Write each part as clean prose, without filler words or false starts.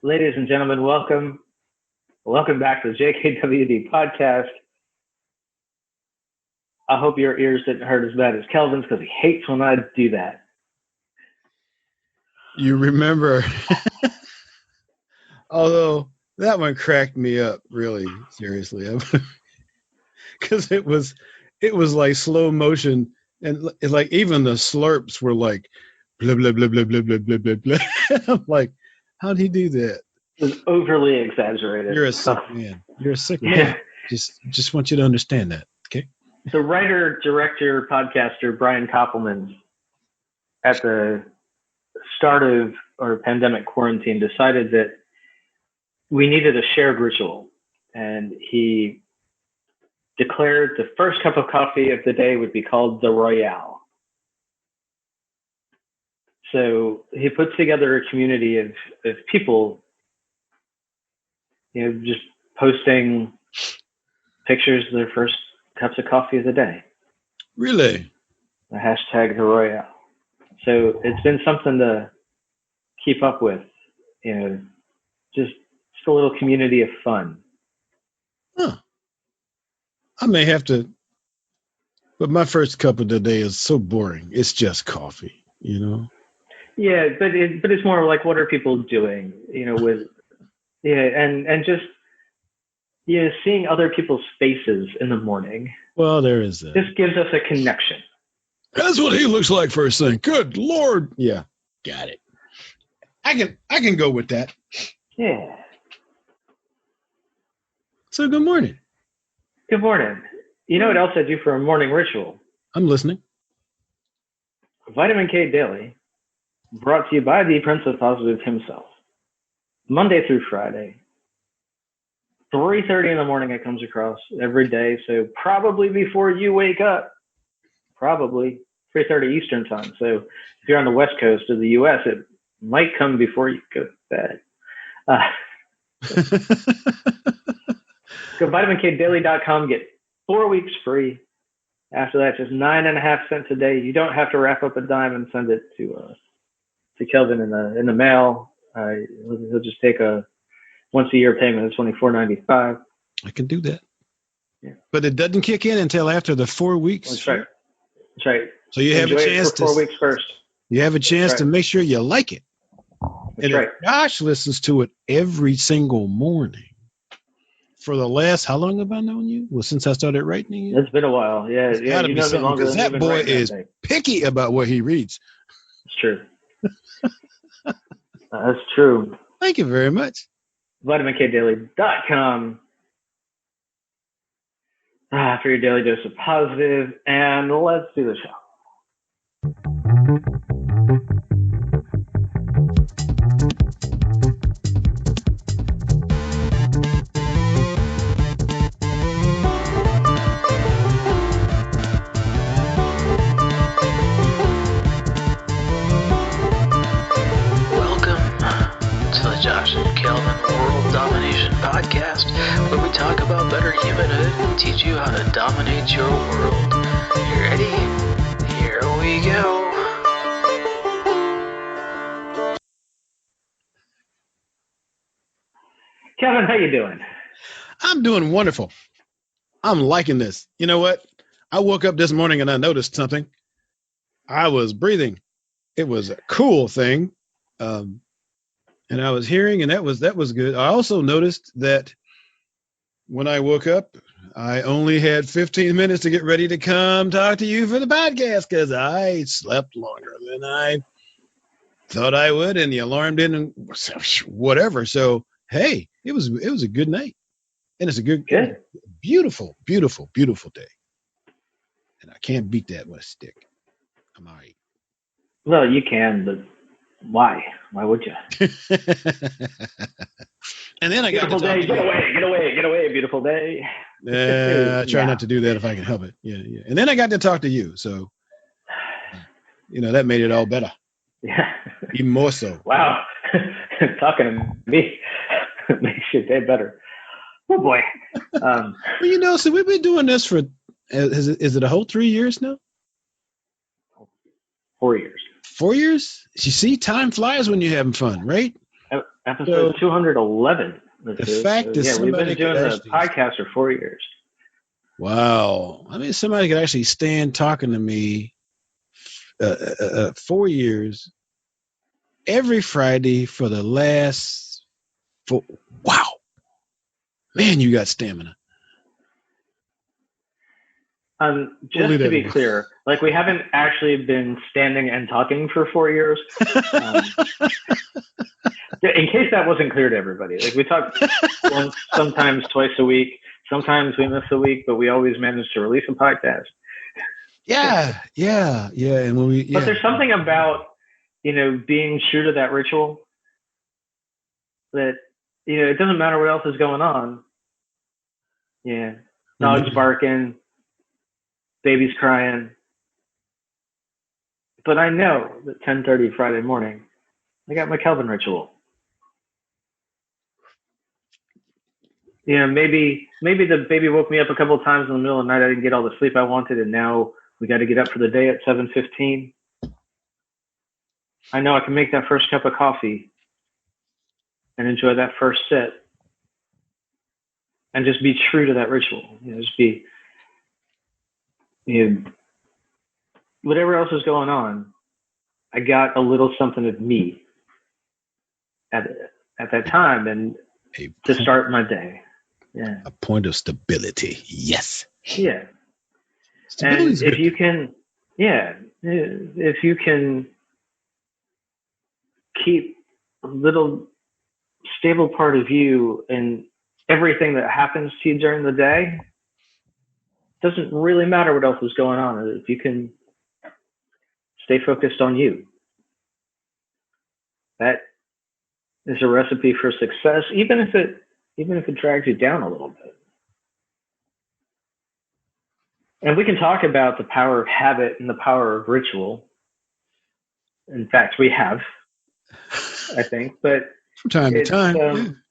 Ladies and gentlemen, welcome. Welcome back to the JKWD podcast. I hope your ears didn't hurt as bad as Kelvin's because he hates when I do that. You remember, although that one cracked me up really seriously, because it was like slow motion, and like even the slurps were like blah blah blah blah blah blah blah blah blah. I'm like, how'd he do that? It was overly exaggerated. You're a sick man. You're a sick man. Just want you to understand that, okay? The writer, director, podcaster Brian Koppelman, at the start of our pandemic quarantine, decided that we needed a shared ritual, and he declared the first cup of coffee of the day would be called the Royale. So he puts together a community of people, just posting pictures of their first cups of coffee of the day. Really? The hashtag the Royale. So it's been something to keep up with, just a little community of fun. Huh. I may have to, but my first cup of the day is so boring. It's just coffee, Yeah, but it's more like, what are people doing, and just, seeing other people's faces in the morning. Well, there is that. This gives us a connection. That's what he looks like first thing. Good Lord. Yeah, got it. I can go with that. Yeah. So good morning. Good morning. You know what else I do for a morning ritual? I'm listening. Vitman K Daily, brought to you by the Prince of Positive himself. Monday through Friday. 3:30 in the morning it comes across every day, so probably before you wake up. Probably 3:30 Eastern time. So if you're on the West Coast of the U.S., it might come before you go to bed. Go VitmanKDaily.com, get 4 weeks free. After that, just 9.5 cents a day. You don't have to wrap up a dime and send it to Kelvin in the mail. He'll just take a once a year payment of $24.95. I can do that. Yeah. But it doesn't kick in until after the 4 weeks. That's right. That's right. So you have a chance for 4 weeks first. You have a chance to make sure you like it. That's right. Josh listens to it every single morning. For the last, how long have I known you? Well, since I started writing you. It's been a while. Yeah, you know me longer than that boy is picky about what he reads. It's true. That's true. Thank you very much. VitmanKDaily.com for your daily dose of positive, and let's do the show. Podcast, where we talk about better humanhood and teach you how to dominate your world. You ready? Here we go. Kevin, how you doing? I'm doing wonderful. I'm liking this. You know what? I woke up this morning and I noticed something. I was breathing. It was a cool thing. And I was hearing, and that was good. I also noticed that when I woke up, I only had 15 minutes to get ready to come talk to you for the podcast because I slept longer than I thought I would, and the alarm didn't, whatever. So, hey, it was a good night, and it's a good, beautiful, beautiful, beautiful day, and I can't beat that with a stick. I'm all right. Well, you can, but why? Why would you? And then I got beautiful to day. Get away, beautiful day. I try not to do that if I can help it. Yeah. And then I got to talk to you, so that made it all better. Yeah. Even more so. Wow. Talking to me makes your day better. Oh boy. Well, so we've been doing this for is it a whole 3 years now? 4 years. 4 years? You see, time flies when you're having fun, right? Episode 211. The fact is, we've been doing the actually, podcast for 4 years. Wow. I mean, somebody could actually stand talking to me 4 years every Friday for the last 4. Wow. Man, you got stamina. Just to be clear, like we haven't actually been standing and talking for 4 years. In case that wasn't clear to everybody, like we talk once, sometimes twice a week. Sometimes we miss a week, but we always manage to release a podcast. Yeah. And when but there's something about, being true to that ritual that, it doesn't matter what else is going on. Yeah. Dogs barking, baby's crying. But I know that 10:30 Friday morning, I got my Kelvin ritual. Maybe the baby woke me up a couple of times in the middle of the night. I didn't get all the sleep I wanted, and now we got to get up for the day at 7:15. I know I can make that first cup of coffee and enjoy that first sip and just be true to that ritual. Just be, whatever else is going on, I got a little something of me at that time and to start my day. Yeah. A point of stability. Yes. Yeah. And if you can keep a little stable part of you in everything that happens to you during the day, it doesn't really matter what else is going on. If you can stay focused on you, that is a recipe for success, even if it drags you down a little bit. And we can talk about the power of habit and the power of ritual. In fact, we have, I think, but from time to time,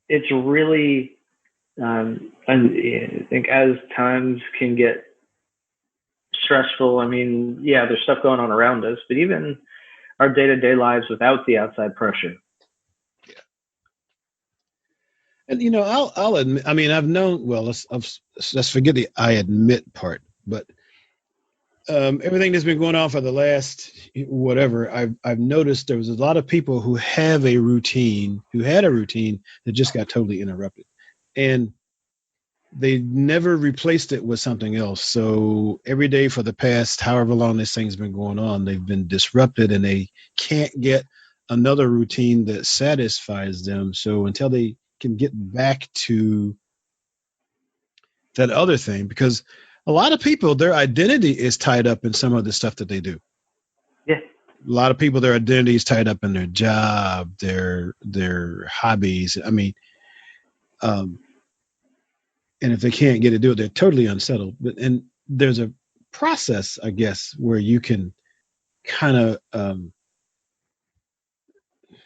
it's really, and I think as times can get stressful, there's stuff going on around us, but even our day-to-day lives without the outside pressure. And I'll admit. I've known. Well, let's forget the I admit part. But everything that's been going on for the last whatever, I've noticed there was a lot of people who had a routine that just got totally interrupted, and they never replaced it with something else. So every day for the past however long this thing's been going on, they've been disrupted, and they can't get another routine that satisfies them. So until they can get back to that other thing, because a lot of people, their identity is tied up in some of the stuff that they do. Yeah. A lot of people, their identity is tied up in their job, their hobbies. And if they can't get to do it, they're totally unsettled. And there's a process, I guess, where you can kind of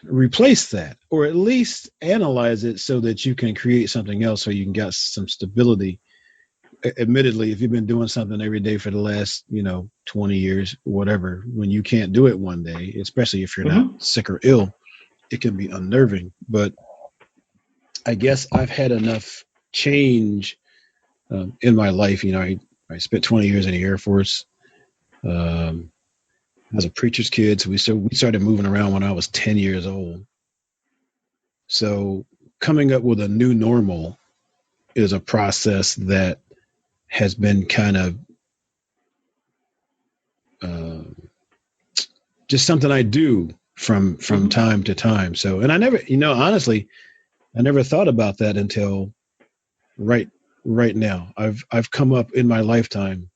replace that, or at least analyze it so that you can create something else, so you can get some stability. Admittedly, if you've been doing something every day for the last 20 years, whatever, when you can't do it one day, especially if you're not sick or ill, it can be unnerving. But I guess I've had enough change in my life. I spent 20 years in the Air Force. I was a preacher's kid, so we started moving around when I was 10 years old. So coming up with a new normal is a process that has been kind of just something I do from time to time. So, and I never, honestly, I never thought about that until right now. I've come up in my lifetime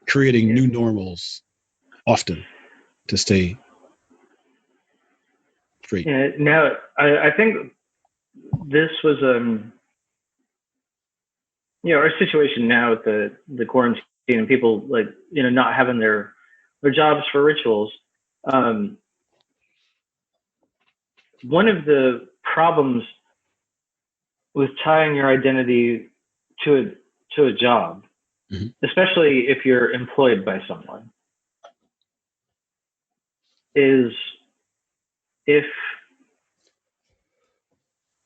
creating new normals often to stay free. Yeah. Now, I think this was our situation now with the quarantine and people not having their jobs for rituals. One of the problems with tying your identity to a job, especially if you're employed by someone, is if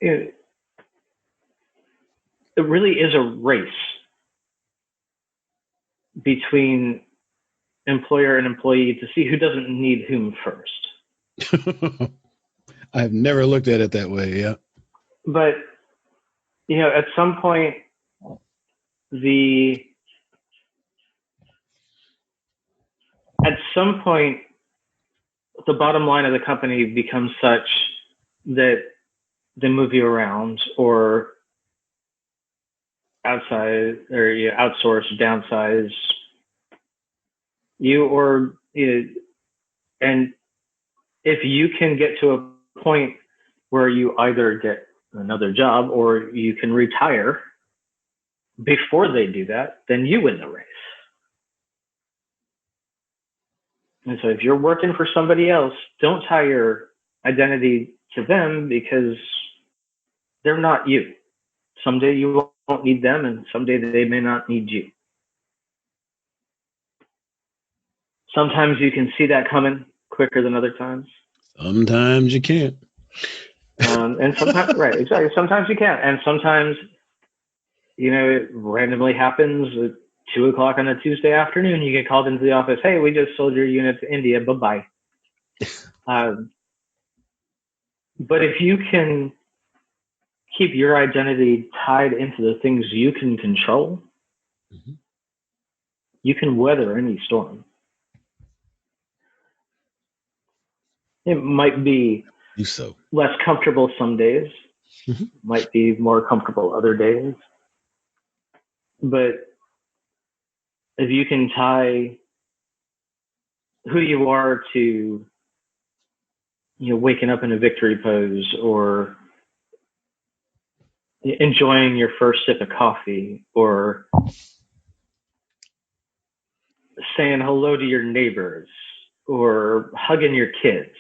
it really is a race between employer and employee to see who doesn't need whom first. I've never looked at it that way. Yeah. But, at some point, the bottom line of the company becomes such that they move you around or outside or you outsource, downsize you, and if you can get to a point where you either get another job or you can retire before they do that, then you win the race. And so if you're working for somebody else, don't tie your identity to them because they're not you. Someday you won't need them and someday they may not need you. Sometimes you can see that coming quicker than other times. Sometimes you can't. And sometimes, right, exactly. Sometimes you can't. And sometimes, it randomly happens at 2:00 on a Tuesday afternoon. You get called into the office. Hey, we just sold your unit to India. Bye-bye. But if you can keep your identity tied into the things you can control, mm-hmm. you can weather any storm. It might be less comfortable some days, mm-hmm. might be more comfortable other days. But if you can tie who you are to, waking up in a victory pose or enjoying your first sip of coffee or saying hello to your neighbors or hugging your kids.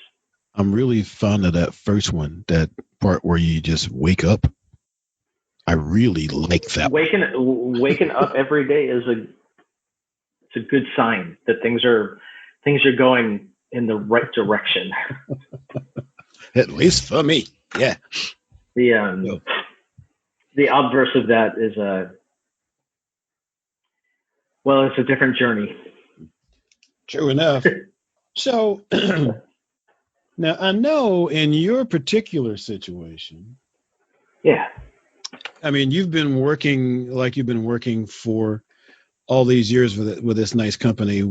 I'm really fond of that first one, that part where you just wake up. I really like that. Waking up every day is a good sign that things are going in the right direction. At least for me. Yeah. The obverse of that is it's a different journey. True enough. So now I know in your particular situation. Yeah. I mean, you've been working for all these years with this nice company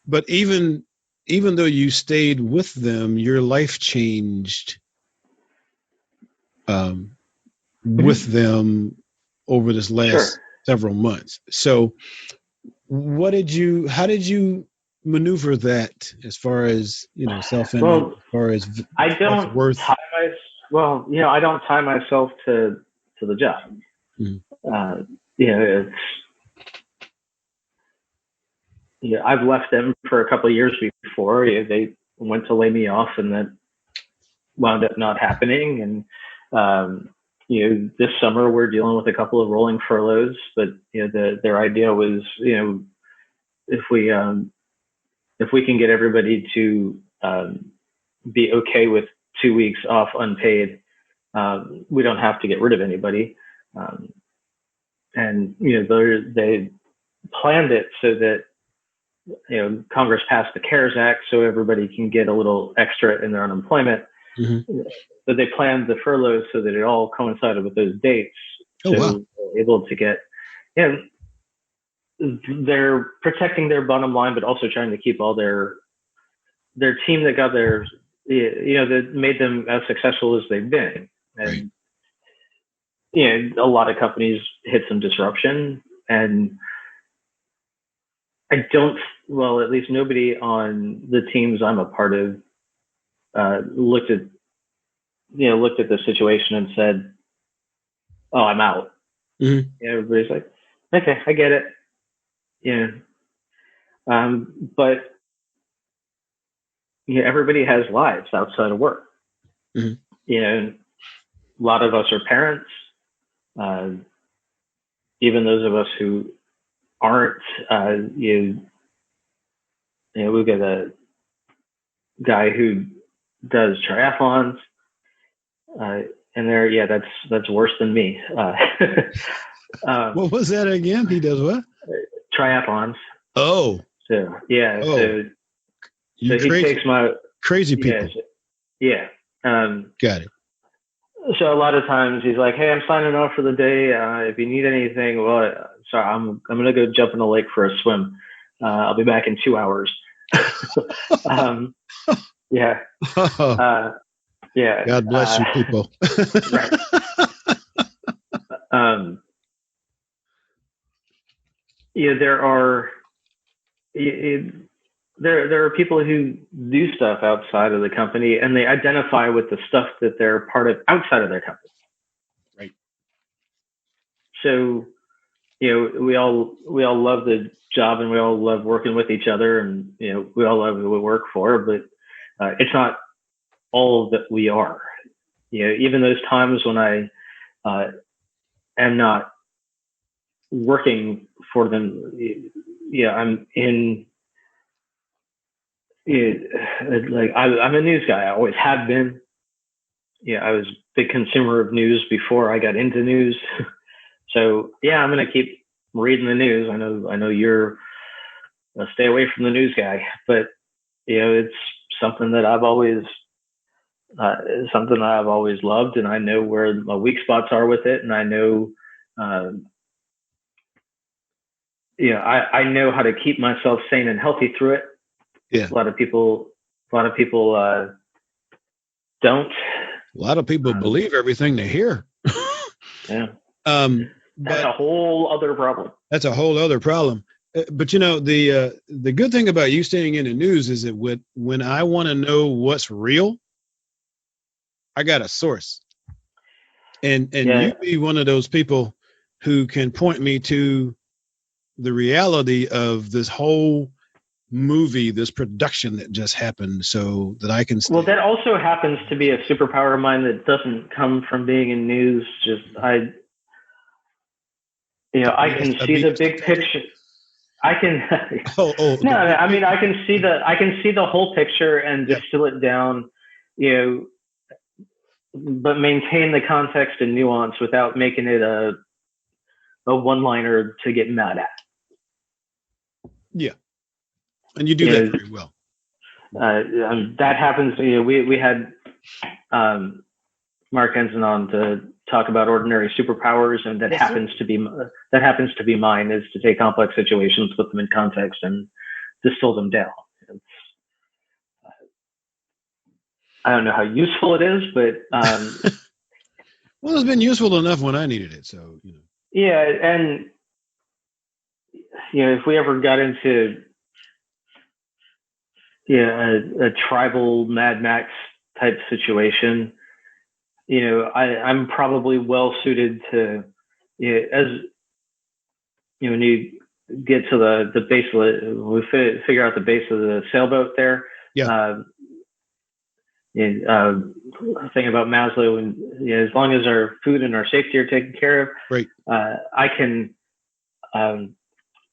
but even though you stayed with them, your life changed with them over this last several months. So how did you maneuver that as far as, self-image, as far as I don't worth? I don't tie myself to the job. Mm-hmm. I've left them for a couple of years before. They went to lay me off, and that wound up not happening. And this summer we're dealing with a couple of rolling furloughs. But their idea was, if we can get everybody to be okay with 2 weeks off unpaid, we don't have to get rid of anybody. And they planned it so that Congress passed the CARES Act so everybody can get a little extra in their unemployment. Mm-hmm. But they planned the furloughs so that it all coincided with those dates. Oh, so wow. They're able to get, they're protecting their bottom line, but also trying to keep all their team that got their, that made them as successful as they've been. And, right. A lot of companies hit some disruption, and at least nobody on the teams I'm a part of looked at the situation and said, "Oh, I'm out." Mm-hmm. Everybody's like, "Okay, I get it." But everybody has lives outside of work. Mm-hmm. A lot of us are parents. Even those of us who aren't, we've got guy who does triathlons. And that's worse than me. What was that again? He does what? Triathlons. Oh. So yeah. Oh. So he takes my crazy people. Yeah. Got it. So a lot of times he's like, "Hey, I'm signing off for the day. If you need anything, I'm gonna go jump in the lake for a swim. I'll be back in 2 hours." Yeah. Yeah. God bless you, people. Right. There are people who do stuff outside of the company, and they identify with the stuff that they're part of outside of their company. Right. So, we all love the job, and we all love working with each other, and we all love who we work for. But it's not all that we are. Even those times when I am not working for them, I'm in. I'm a news guy. I always have been. I was a big consumer of news before I got into news. So I'm going to keep reading the news. I know you're a stay away from the news guy, but it's something that I've always loved, and I know where my weak spots are with it, and I know I know how to keep myself sane and healthy through it. Yeah. A lot of people don't. A lot of people believe everything they hear. Yeah. That's a whole other problem. That's a whole other problem. But the good thing about you staying in the news is that when I want to know what's real, I got a source. And you be one of those people who can point me to the reality of this whole movie, this production that just happened, so that I can Well, that also happens to be a superpower of mine that doesn't come from being in news. I can see the big picture. I can I mean, I can see the whole picture and distill it down, but maintain the context and nuance without making it a one-liner to get mad at. Yeah. And you do that very well. That happens. We had Mark Henson on to talk about ordinary superpowers, and that happens to be mine, is to take complex situations, put them in context, and distill them down. I don't know how useful it is, but well, it's been useful enough when I needed it. So yeah, and if we ever got into a tribal Mad Max type situation, I'm probably well suited to, as when you get to the base of we figure out the base of the sailboat there. Yeah. Thing about Maslow, and as long as our food and our safety are taken care of, right.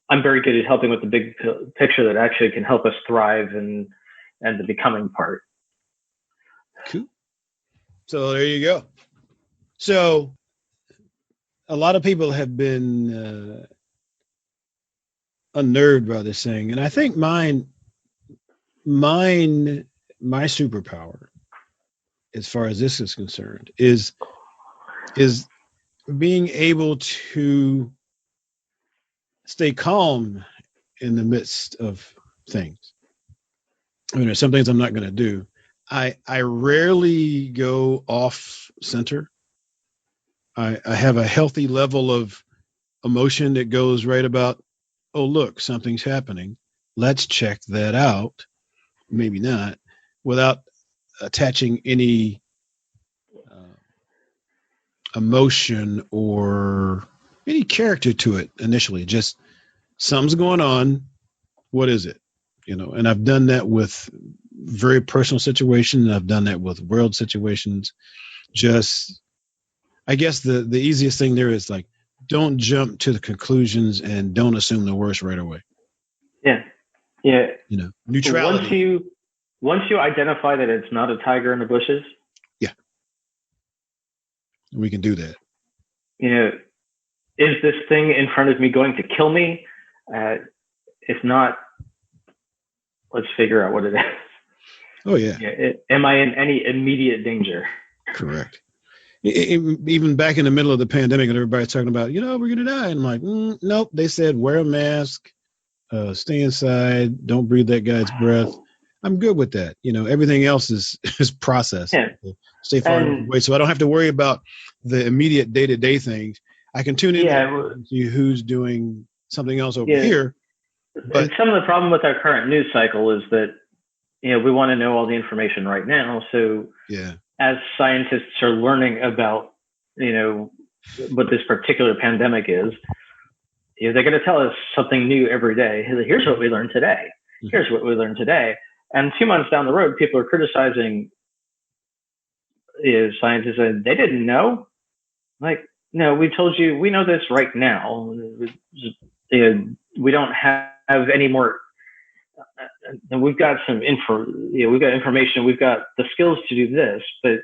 I'm very good at helping with the big picture that actually can help us thrive and the becoming part. Cool. So there you go. So a lot of people have been unnerved by this thing, and I think my superpower, as far as this is concerned, is being able to stay calm in the midst of things. I mean, there's some things I'm not going to do. I rarely go off center. I have a healthy level of emotion that goes right about, oh, look, something's happening. Let's check that out. Maybe not, without attaching any emotion or any character to it initially. Just something's going on. What is it? And I've done that with very personal situations. I've done that with world situations. Just, I guess the easiest thing there is, like, don't jump to the conclusions and don't assume the worst right away. Yeah. Yeah. Neutrality. once you identify that it's not a tiger in the bushes, we can do that. Is this thing in front of me going to kill me? If not, let's figure out what it is. Oh, yeah. Am I in any immediate danger? Correct. Even back in the middle of the pandemic and everybody's talking about, we're going to die. And I'm like, nope. They said, wear a mask, stay inside, don't breathe that guy's breath. I'm good with that. Everything else is processed. Yeah. Stay far enough away. So I don't have to worry about the immediate day-to-day things. I can tune in and see who's doing something else over here. But some of the problem with our current news cycle is that, we want to know all the information right now. So as scientists are learning about, what this particular pandemic is, they're going to tell us something new every day. Here's what we learned today. Here's what we learned today. And 2 months down the road, people are criticizing scientists and they didn't know. Like, no, we told you, we know this right now. We don't have any more. We've got some we've got information, we've got the skills to do this, but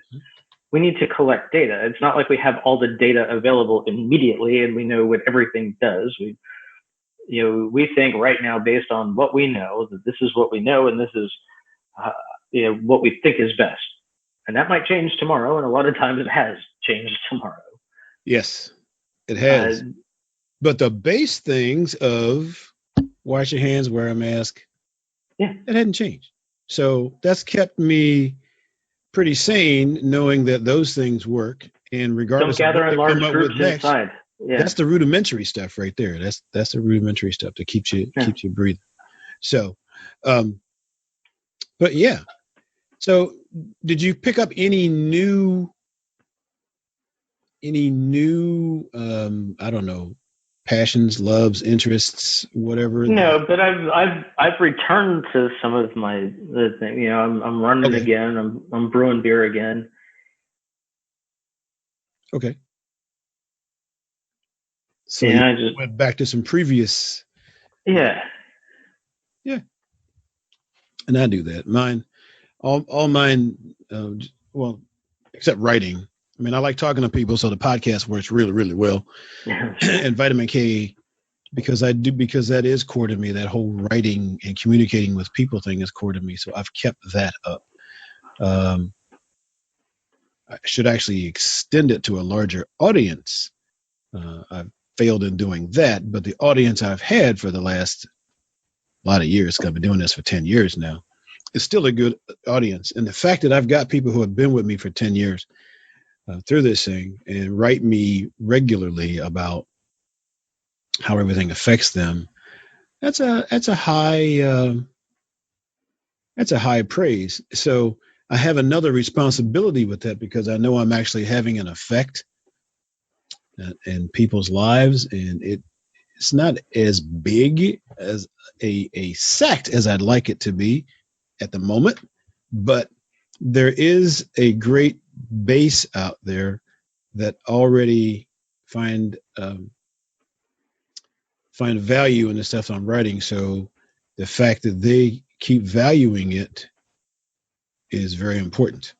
we need to collect data. It's not like we have all the data available immediately and we know what everything does. We think right now, based on what we know, that this is what we know and this is what we think is best. And that might change tomorrow, and a lot of times it has changed tomorrow. Yes, it has. But the base things of wash your hands, wear a mask, it hadn't changed. So that's kept me pretty sane, knowing that those things work. And regardless don't gather of in what large groups next, inside. That's the rudimentary stuff right there. That's the rudimentary stuff that keeps you breathing. So, but yeah. So, did you pick up any new? I don't know, passions, loves, interests, whatever? No, but I've returned to some of the thing. I'm running again. I'm brewing beer again. Okay. So I just went back to some previous. Yeah. Yeah. And I do that. Mine, all mine. Well, except writing. I mean, I like talking to people, so the podcast works really, really well. And Vitman K, because that is core to me. That whole writing and communicating with people thing is core to me. So I've kept that up. I should actually extend it to a larger audience. I've failed in doing that, but the audience I've had for the last lot of years, 'cause I've been doing this for 10 years now, is still a good audience. And the fact that I've got people who have been with me for 10 years through this thing and write me regularly about how everything affects them, that's a high praise. So I have another responsibility with that because I know I'm actually having an effect in people's lives, and it's not as big as a sect as I'd like it to be at the moment, but there is a great base out there that already find value in the stuff I'm writing. So the fact that they keep valuing it is very important.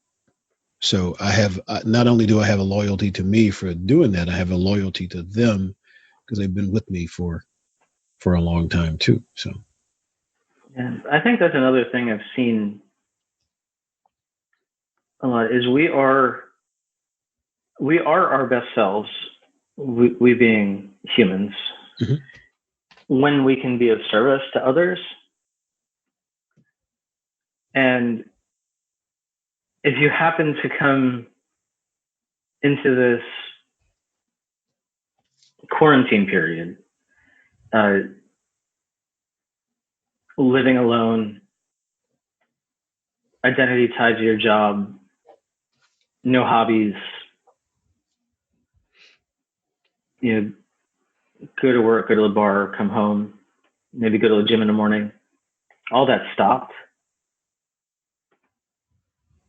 So I have, not only do I have a loyalty to me for doing that, I have a loyalty to them because they've been with me for a long time too. So. And I think that's another thing I've seen a lot is we are our best selves, we being humans, when we can be of service to others. And if you happen to come into this quarantine period, living alone, identity tied to your job, no hobbies, go to work, go to the bar, come home, maybe go to the gym in the morning, all that stopped.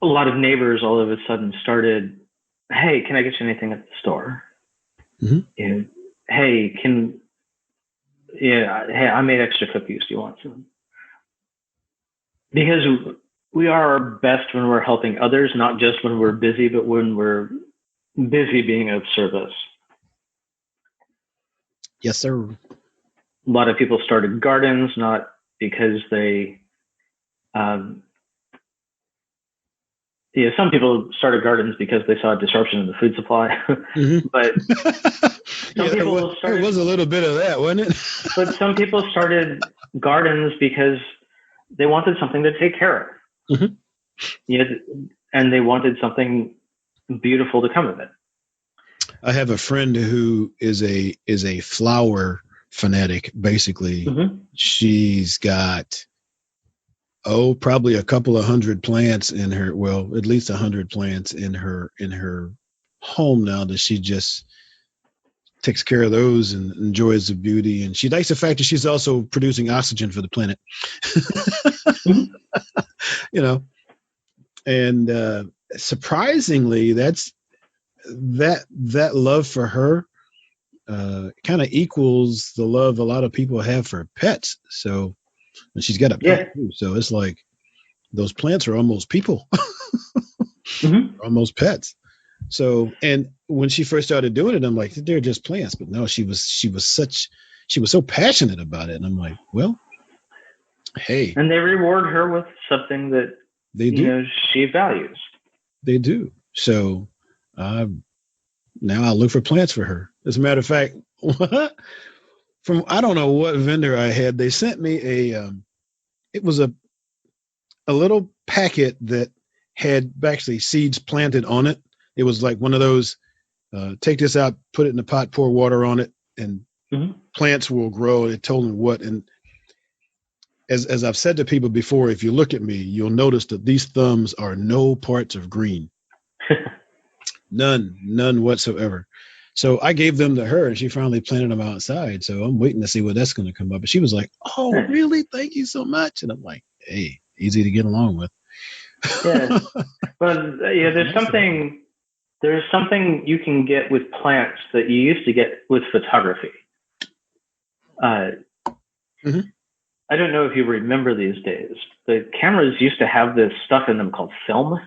A lot of neighbors all of a sudden started, hey, can I get you anything at the store? Mm-hmm. Hey, I made extra cookies. Do you want some? Because we are our best when we're helping others, not just when we're busy, but when we're busy being of service. Yes, sir. A lot of people started gardens not because they, some people started gardens because they saw a disruption in the food supply. Mm-hmm. But some people there was a little bit of that, wasn't it? But some people started gardens because they wanted something to take care of. Mm-hmm. And they wanted something beautiful to come of it. I have a friend who is a flower fanatic, basically. Mm-hmm. She's got probably a couple of hundred plants in her, well, at least 100 plants in her home now that she just takes care of those and enjoys the beauty. And she likes the fact that she's also producing oxygen for the planet. Mm-hmm. And surprisingly, that love for her kind of equals the love a lot of people have for pets. So, and she's got a pet too. So it's like those plants are almost people, mm-hmm. almost pets. So, and when she first started doing it, I'm like, they're just plants. But no, she was so passionate about it. And I'm like, well, hey. And they reward her with something that they do. She values. They do. So now I look for plants for her. As a matter of fact, from I don't know what vendor I had, they sent me it was a little packet that had actually seeds planted on it. It was like one of those, take this out, put it in the pot, pour water on it, and mm-hmm. plants will grow. It told me what. And as I've said to people before, if you look at me, you'll notice that these thumbs are no parts of green. None whatsoever. So I gave them to her, and she finally planted them outside. So I'm waiting to see what that's going to come up. But she was like, "Oh, really? Thank you so much." And I'm like, "Hey, easy to get along with." Yeah, but there's something you can get with plants that you used to get with photography. Mm-hmm. I don't know if you remember these days. The cameras used to have this stuff in them called film.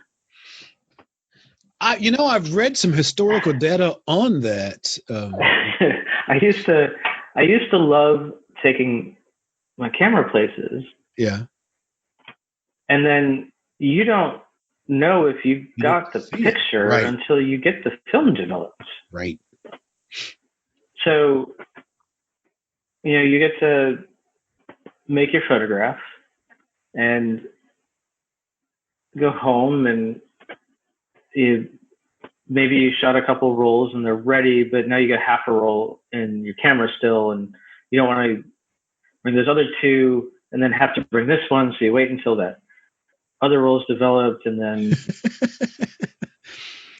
I've read some historical data on that. I used to love taking my camera places. Yeah. And then you don't know if you got the picture until you get the film developed. Right. So, you get to make your photograph and go home, and maybe you shot a couple of rolls and they're ready, but now you got half a roll in your camera still, and you don't want to bring those other two and then have to bring this one. So you wait until that other roll's developed, and then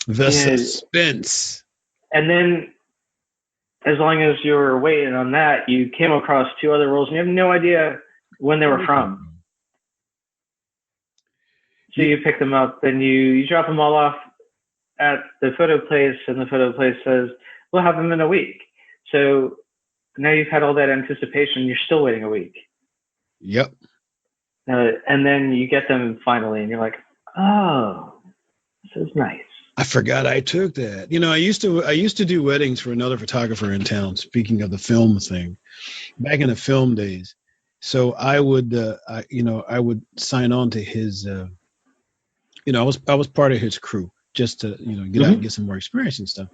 the suspense. And then as long as you were waiting on that, you came across two other rolls and you have no idea when they were from. So you pick them up and you drop them all off at the photo place, and the photo place says, we'll have them in a week. So now you've had all that anticipation, you're still waiting a week. Yep. And then you get them finally, and you're like, oh, this is nice. I forgot I took that. I used to do weddings for another photographer in town. Speaking of the film thing, back in the film days, so I would, I would sign on to his. I was part of his crew just to, get mm-hmm. out and get some more experience and stuff.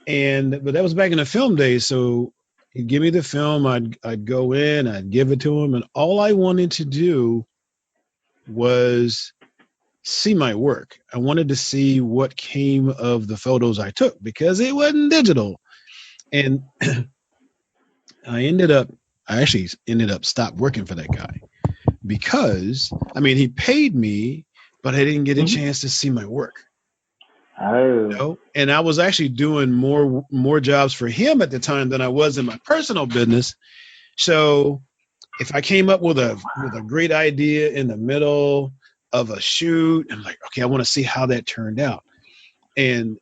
But that was back in the film days, so he'd give me the film. I'd go in, I'd give it to him, and all I wanted to do was see my work. I wanted to see what came of the photos I took because it wasn't digital. And I actually ended up stopped working for that guy because, he paid me, but I didn't get a chance to see my work. Oh. And I was actually doing more jobs for him at the time than I was in my personal business. So if I came up with a great idea in the middle of a shoot, I'm like, okay, I want to see how that turned out. And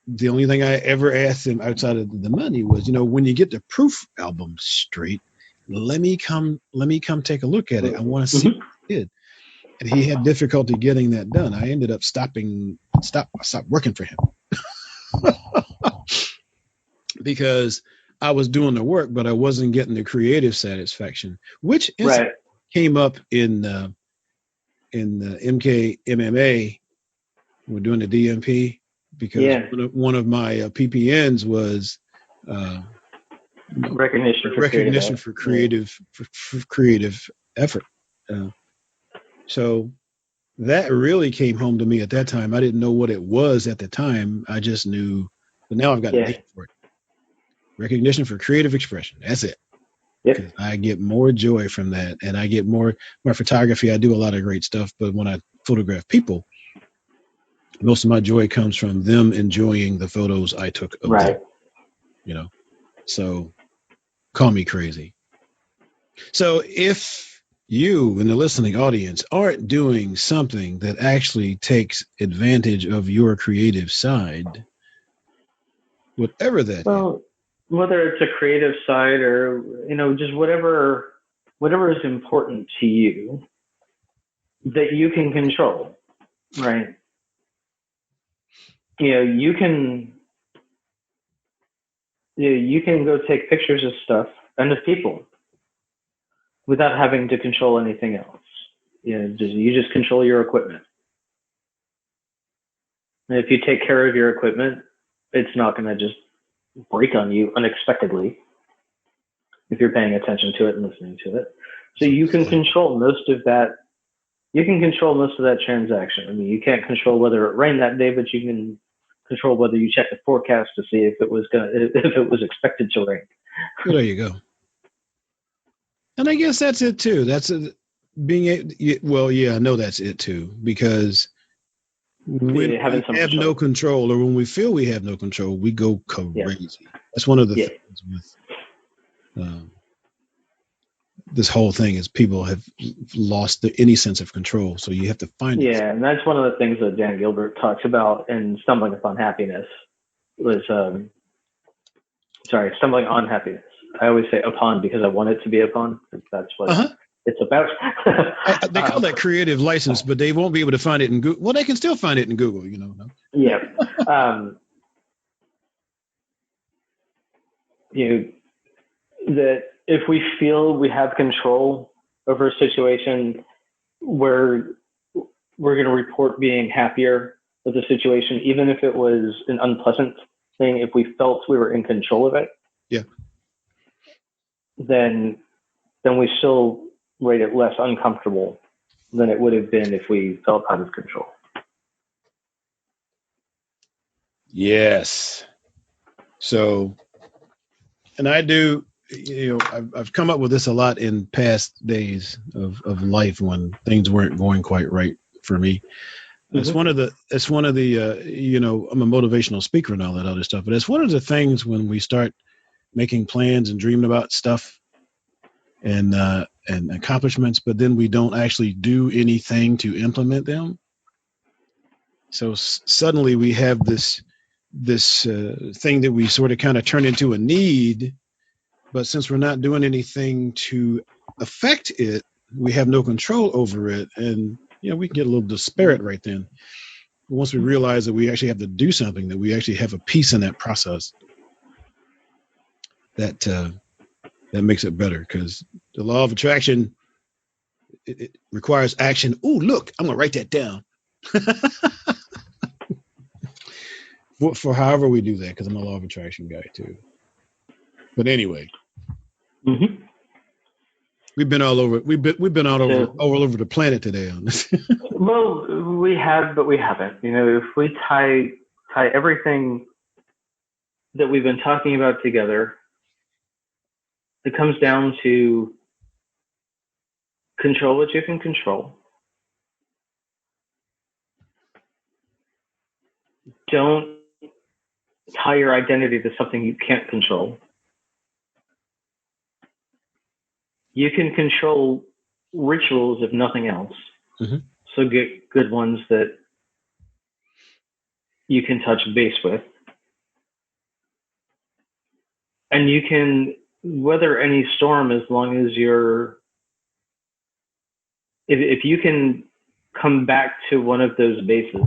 the only thing I ever asked him outside of the money was, when you get the proof album straight, let me come take a look at it. I want to see what you did. and he had difficulty getting that done. I ended up stopped working for him because I was doing the work, but I wasn't getting the creative satisfaction, which came up in the MKMMA. We're doing the DMP because one of my PPNs was recognition for creative effort. So that really came home to me at that time. I didn't know what it was at the time. I just knew, but now I've got a name for it. Recognition for creative expression. That's it. Yep. I get more joy from that, and I get more. My photography, I do a lot of great stuff, but when I photograph people, most of my joy comes from them enjoying the photos I took of them. You know, so call me crazy. So if you in the listening audience aren't doing something that actually takes advantage of your creative side, whatever that is. Whether it's a creative side or, just whatever is important to you that you can control, right? You can go take pictures of stuff and of people without having to control anything else. You just control your equipment. And if you take care of your equipment, it's not going to just break on you unexpectedly if you're paying attention to it and listening to it. So you can control most of that. You can control most of that transaction. I mean, you can't control whether it rained that day, but you can control whether you check the forecast to see if it was expected to rain. Well, there you go. And I guess that's it too. That's I know that's it too, because when we have no control, or when we feel we have no control, we go crazy. Yeah. That's one of the things with this whole thing is people have lost any sense of control. So you have to find it. Yeah, and that's one of the things that Dan Gilbert talks about in Stumbling Upon Happiness. Stumbling on Happiness. I always say upon because I want it to be upon. That's what it's about. They call that creative license, but they won't be able to find it in Google. Well, they can still find it in Google, Yeah. That if we feel we have control over a situation, we're going to report being happier with the situation, even if it was an unpleasant thing. If we felt we were in control of it, then we still rate it less uncomfortable than it would have been if we felt out of control. Yes. So, and I do, I've come up with this a lot in past days of life when things weren't going quite right for me. Mm-hmm. It's one of the, I'm a motivational speaker and all that other stuff, but it's one of the things when we start making plans and dreaming about stuff and accomplishments, but then we don't actually do anything to implement them. So suddenly we have this thing that we sort of kind of turn into a need, but since we're not doing anything to affect it, we have no control over it, and we can get a little disparate right then. But once we realize that we actually have to do something, that we actually have a piece in that process, that makes it better, because the law of attraction, it requires action. Oh, look, I'm gonna write that down. For however we do that, because I'm a law of attraction guy too. But anyway, we've been all over. We've been all over the planet today on this. Well, we have, but we haven't. If we tie everything that we've been talking about together, it comes down to control what you can control. Don't tie your identity to something you can't control. You can control rituals if nothing else. Mm-hmm. So get good ones that you can touch base with. And you can weather any storm as long as if you can come back to one of those bases.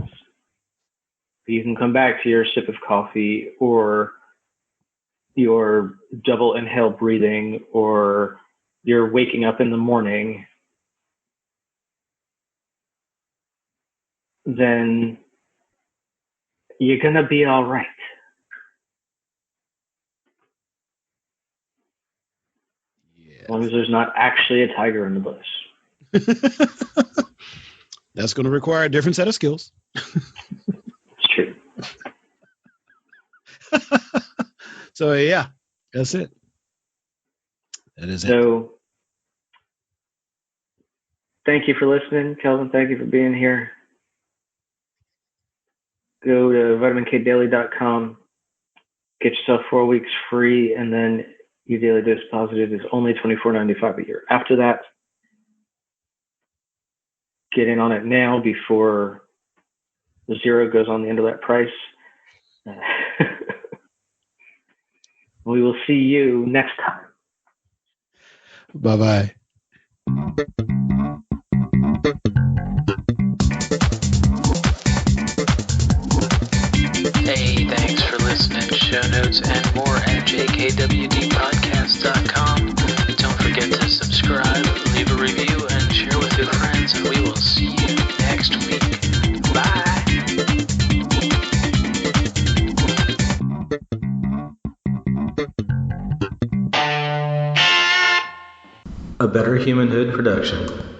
You can come back to your sip of coffee or your double inhale breathing or your waking up in the morning, then you're going to be all right. Yeah. As long as there's not actually a tiger in the bush. That's going to require a different set of skills. It's true. So, yeah, that's it. That is it. So, thank you for listening, Kelvin. Thank you for being here. Go to vitmankdaily.com. Get yourself 4 weeks free, and then your daily dose positive is only $24.95 a year. After that, get in on it now before the zero goes on the end of that price. We will see you next time. Bye-bye. Hey, thanks for listening. Show notes and more at jkwdpodcast.com. Don't forget to subscribe, leave a review, and share with your friends, and we will see you next week. Bye! A Better Humanhood production.